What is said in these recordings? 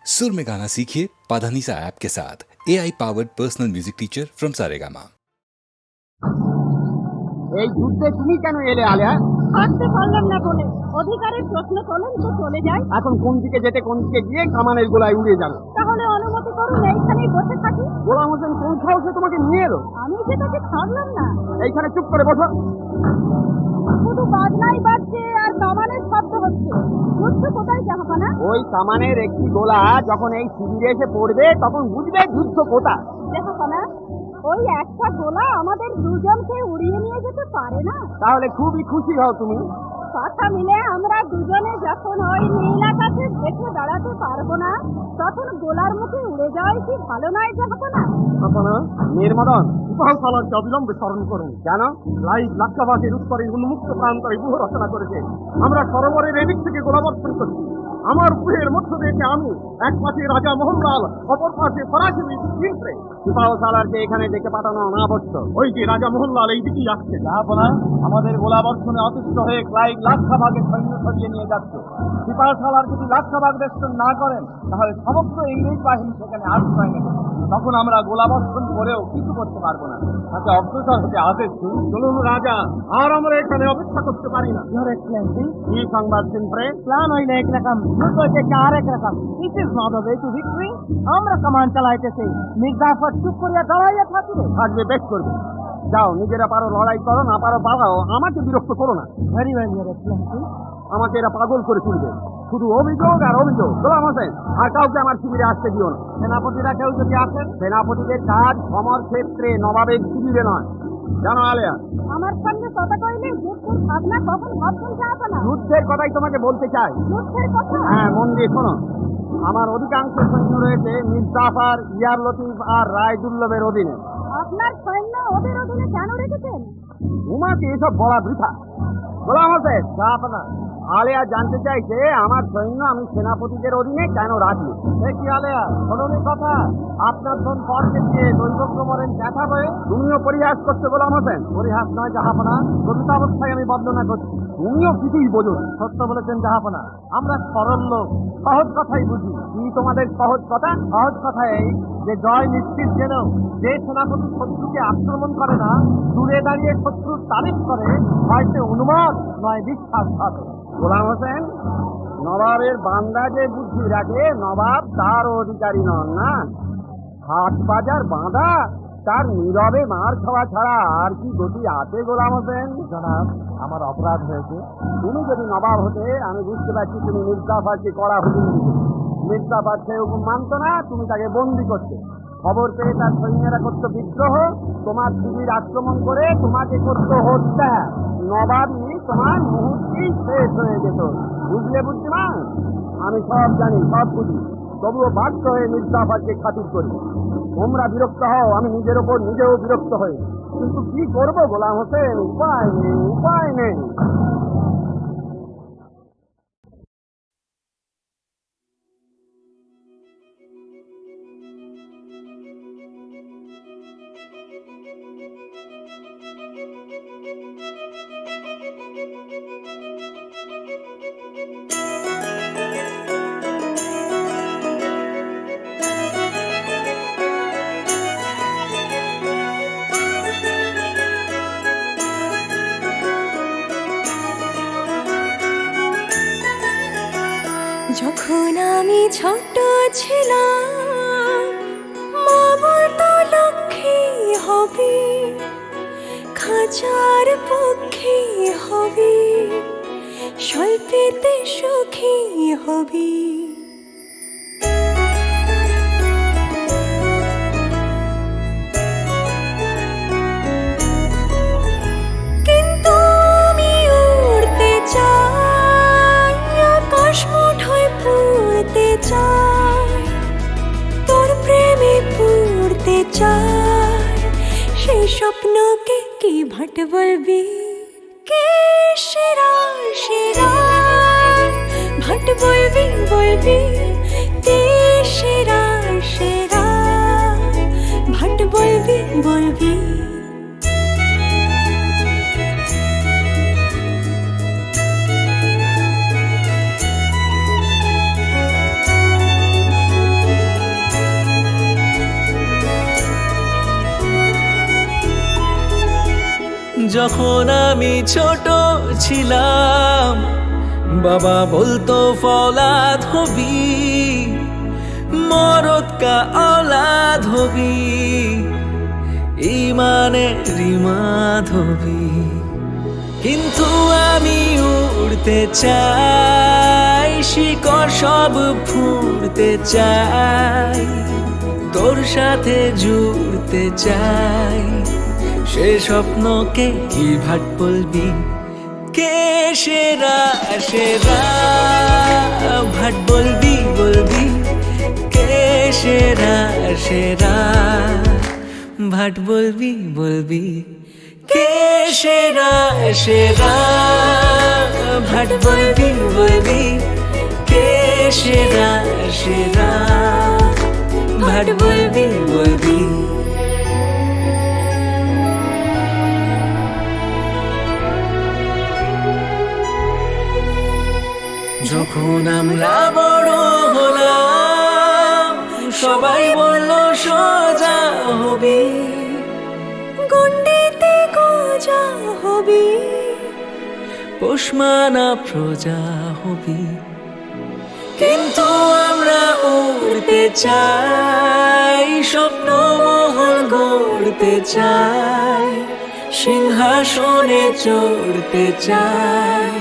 सुर में गाना सीखिए पाधानीसा ऐप के साथ। AI powered personal music teacher from Saregama. এই যুদ্ধে তুমি কেন এলে আলিয়া? থাকতে পারলাম না বলে। অধিকারের প্রশ্ন তোলেন তো চলে যাই। এখন কোন দিকে যেতে কোন দিকে গিয়ে কামানের গোলায় উড়ে যাবে। তাহলে অনুমতি করুন এইখানেই বসে থাকি। গোলাম হোসেন কোন সাহসে তোমাকে নিয়ে এলো? আমি যে তাকে ছাড়লাম না। এইখানে চুপ করে বসো। শুধু বাজনাই বাজছে আর কামানের শব্দ হচ্ছে। যুদ্ধ কোথায় জাহাপানা? ওই কামানের একটি গোলা যখন এই শিবিরে এসে পড়বে তখন বুঝবে যুদ্ধ কোথা। জাহাপানা, ওই একটা গোলা আমাদের দুজনকে উড়িয়ে নিয়ে যেতে পারে না? তাহলে খুবই খুশি হও তুমি। কথা মিলে আমরা দুজনে যখন ওই নীল আকাশে দেখে দাঁড়াতে পারবো না, তখন গোলার মুখে উড়ে যাওয়াই কি ভালো নয় জাহাপানা? আপনারা নির্মদন সিপাহসালারকে অবিলম্বে স্মরণ করুন। কেন? লাইভ লাক্ষাবাসের উত্তরে উন্মুক্ত প্রান্তরে ব্যূহ রচনা করেছে। আমরা সরোবরের এদিক থেকে গোলাবর্ষণ করছি। আমার ব্যূহের মধ্য থেকে আমি এক পাশে রাজা মোহনলাল, অপর পাশে ফরাসি চিন্ত্রে। সিপাহসালারকে এখানে ডেকে পাঠানো অনাবশ্যক। ওই যে রাজা মোহনলাল এই দিকেই আসছে। যাহাপনা, আমাদের গোলাবর্ষণে অতিষ্ঠ হয়ে ক্লাইভ লাক্ষাবাগের সৈন্য সরিয়ে নিয়ে যাচ্ছে। সিপাহসালার যদি লাক্ষাবাগ বেষ্টন না করেন তাহলে সমস্ত ইংরেজ বাহিনী সেখানে আশ্রয় নেবে। তখন আমরা গোলাবর্ষণ করেও কিছু করতে পারবো না। তাকে অগ্রসর হতে আদেশ দিন। চলুন রাজা, আর আমরা এখানে অপেক্ষা করতে পারি না। কি সংবাদ চিন্ত্রে? প্ল্যান হইলে একরকম, যুদ্ধ থেকে আরেক রকম। It is not a way to victory. আমরা কামান চালাইতেছি, মির্জাফর চুপ করিয়া দাঁড়াইয়া থাকিবে। থাকবে, বেশ করবে। যাও, নিজেরা পারো লড়াই করো, না পারো পালাও, আমাকে বিরক্ত করো না। Very well your Excellency. আমাকে এরা পাগল করে তুলবে। শুধু অভিযোগ আর অভিযোগ। গোলাম হোসেন, আর কাউকে আমার শিবিরে আসতে দিও না। সেনাপতিরা কেউ যদি আসেন, সেনাপতিদের কাজ সমর ক্ষেত্রে, নবাবের শিবিরে নয়। জানো আলিয়া, আমার সঙ্গে কথা কইলে যুদ্ধের ভাবনা কখন ভাবছেন জাহাপানা? যুদ্ধের কথাই তোমাকে বলতে চাই। যুদ্ধের কথা? হ্যাঁ, মন দিয়ে শোনো। আমার অধিকাংশ সৈন্য রয়েছে মির্জাফর, ইয়ার লতিফ আর রায় দুর্লভের অধীনে। আপনার সৈন্য ওদের অধীনে কেন রেখেছেন? তোমাকে এসব বলা বৃথা। গোলাম হোসেন, জাহাপানা, আলিয়া জানতে চাইছে আমার সৈন্য আমি সেনাপতিদের অধীনে কেন রাখি। কি আলিয়া, শোনি কথা? আপনার ধন পরকে দিয়ে দৈবজ্ঞ মরেন দেখা হয়ে তুমিও পরিহাস করছো গোলাম হোসেন। পরিহাস নয় জাহাপানা, প্রকৃত অবস্থায় আমি বর্ণনা করছি। তুমিও কিছুই বোঝো। সত্য বলেছেন জাহাপানা, আমরা সরল লোক, সহজ কথাই বুঝি। কি তোমাদের সহজ কথা? সহজ কথা এই যে জয় নিশ্চিত জেনেও যে সেনাপতি শত্রুকে আক্রমণ করে না, দূরে দাঁড়িয়ে শত্রুর তারিফ করে, হয় সে অনুমান নয় বিশ্বাসঘাত। গোলাম হোসেন, নবাবের বান্দা যে বুদ্ধি রাখে, নবাব তার অধিকারী নন না। হাট বাজার বাঁধা, তার নীরবে মার খাওয়া ছাড়া আর কি গতি আছে গোলাম হোসেন? জনাব, আমার অপরাধ হয়েছে। তুমি যদি নবাব হতে, আমি বুঝতে পারছি তুমি মির্জাফরকে কড়া হুকুম দিতে। মির্জাফর সে হুকুম মানত না, তুমি তাকে বন্দি করতে। খবর পেয়ে তার সৈন্যরা করত বিদ্রোহ, তোমার শিবির আক্রমণ করে তোমাকে করত হত্যা। নবাবই তোমার মুহূর্তেই শেষ হয়ে যেত। বুঝলে বুদ্ধিমান? আমি সব জানি, সব বুঝি, তবুও বাধ্য হয়ে মির্জাফরকে খাতির করি। তোমরা বিরক্ত হও, আমি নিজের ওপর নিজেও বিরক্ত হই। কিন্তু কি করবো গোলাম হোসেন, উপায় নেই, উপায় নেই। যখন আমি ছোট ছিলাম, মা বলতো লক্ষ্মী হবি, খাঁচার পক্ষী হবি, স্বল্পেতে সুখী হবি। কিন্তু আমি উড়তে চাই, আকাশ মুঠোয় পড়তে চাই, তোর প্রেমে পড়তে চাই। সেই স্বপ্নকে কি ভাট বলবি, কে সেরা সেরা ভাট বলবি, বলবি কে সেরা সেরা ভাট বলবি, বলবি। যখন আমি ছোট ছিলাম বাবা বলতো ফলাদ হবি মরদ কা औलाद হবি ইমানের রিমাদ হবি কিন্তু আমি উড়তে চাই শিকড় সব ফুঁড়তে চাই তোর সাথে জুড়তে চাই সে স্বপ্নকে কি ভাট বলবি কে সেরা সেরা ভাট বলবি বলবি কে সেরা সেরা ভাট বলবি বলবি কে সেরা সেরা ভাট বলবি বলবি কে সেরা সেরা ভাট বলবি বলবি যখন আমরা বড় হলাম সবাই বলল সোজা হবি গন্ডিতে গোজা হবি পোষমানা প্রজা হবি কিন্তু আমরা উড়তে চাই স্বপ্ন মহল গড়তে চাই সিংহাসনে চড়তে চাই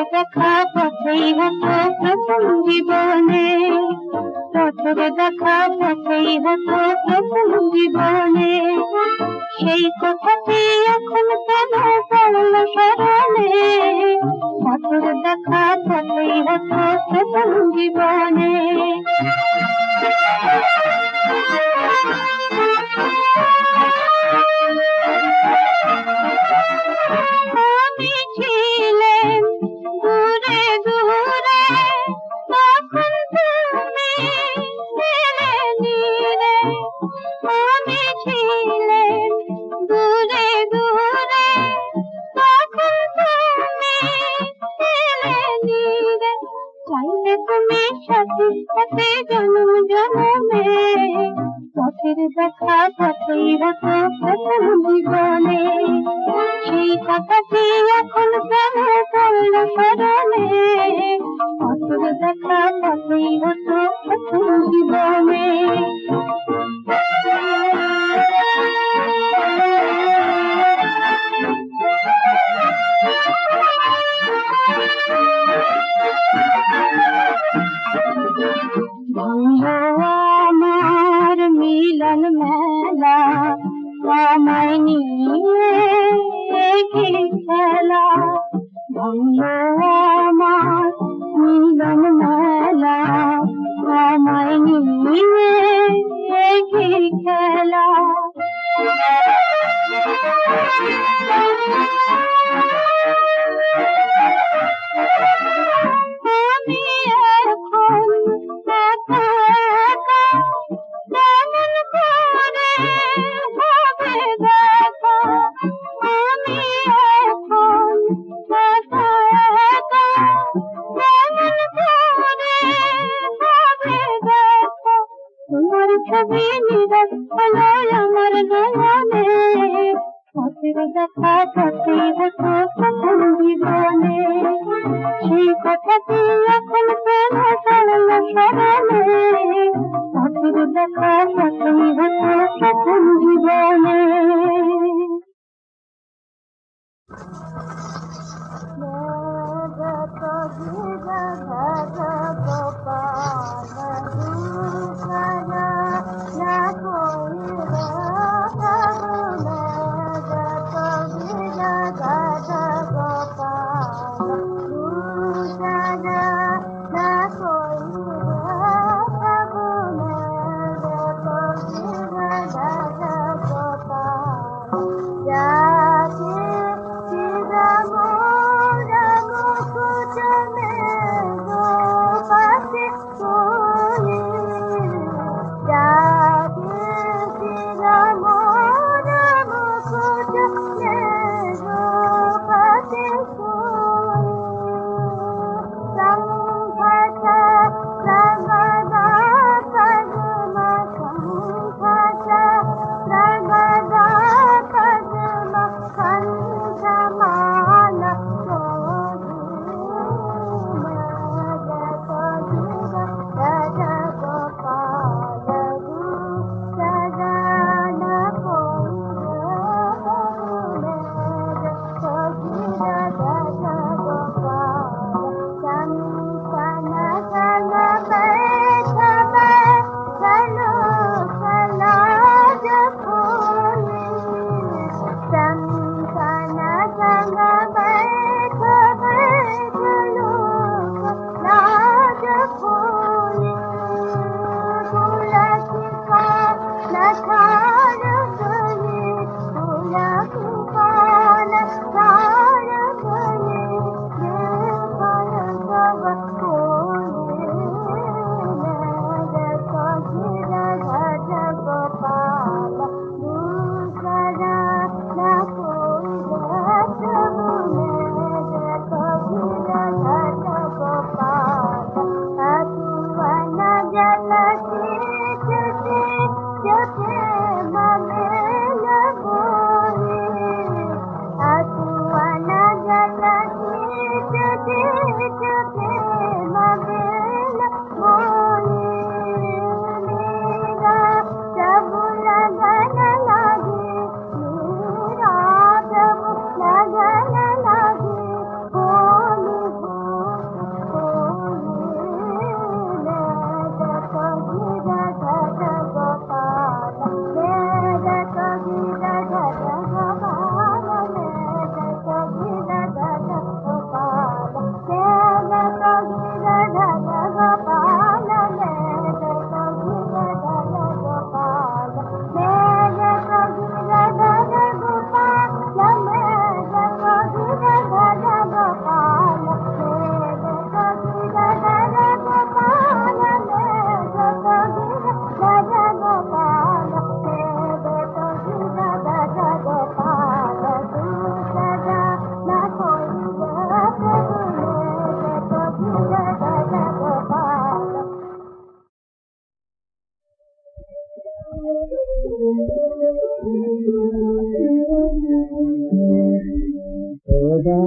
দেখা পথেই হতো প্রথম জীবনে পথের দেখা পথেই হতো প্রথম জীবনে সেই কথাটি এখন কেন পড়ল স্মরণে পথের দেখা পথেই হতো প্রথম জীবনে আমি ছিলেন দূরে দূরে তখন তুমি ছিলে নীরে আমি ছিলেন দূরে দূরে তখন তুমি ছিলে নীরে চাইলে তুমি সাথী সাথে জন্ম জন্মে পথের দেখা পথেই হতো প্রথম জীবনে সেই কথাটি এখন কেন পড়ল স্মরণে পথের দেখা পথেই হতো প্রথম জীবনে আমার মিলন মেলা আমায় নিয়ে খেলা ভঙ্গ আমার মিলন মেলা আমায় নিয়ে খেলা আমি এখন একা একা কেমন করে হবে দেখা আমি এখন একা একা কেমন করে হবে দেখা তোমার ছবি নিরাশ হলো আমার নয়নে পথের দেখা পথেই হতো প্রথম জীবনে সেই কথাটি এখন কেন পড়ল স্মরণে পথের দেখা পথেই হতো প্রথম জীবনে Gopa, Thank you.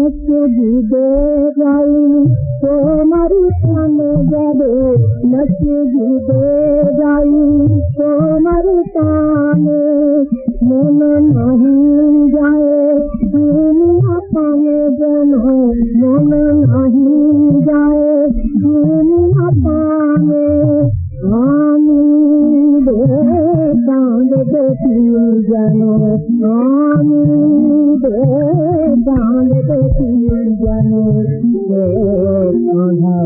মসজিদে যাই তোমার টানে যাবে মসজিদে যাই তোমার টানে মন নাহি যায় দুনিয়া পানে যেন মন নাহি যায় দুনিয়া পানে আমি চাঁদ দেখি যেন আমি চাঁদ দেখি যেন আধার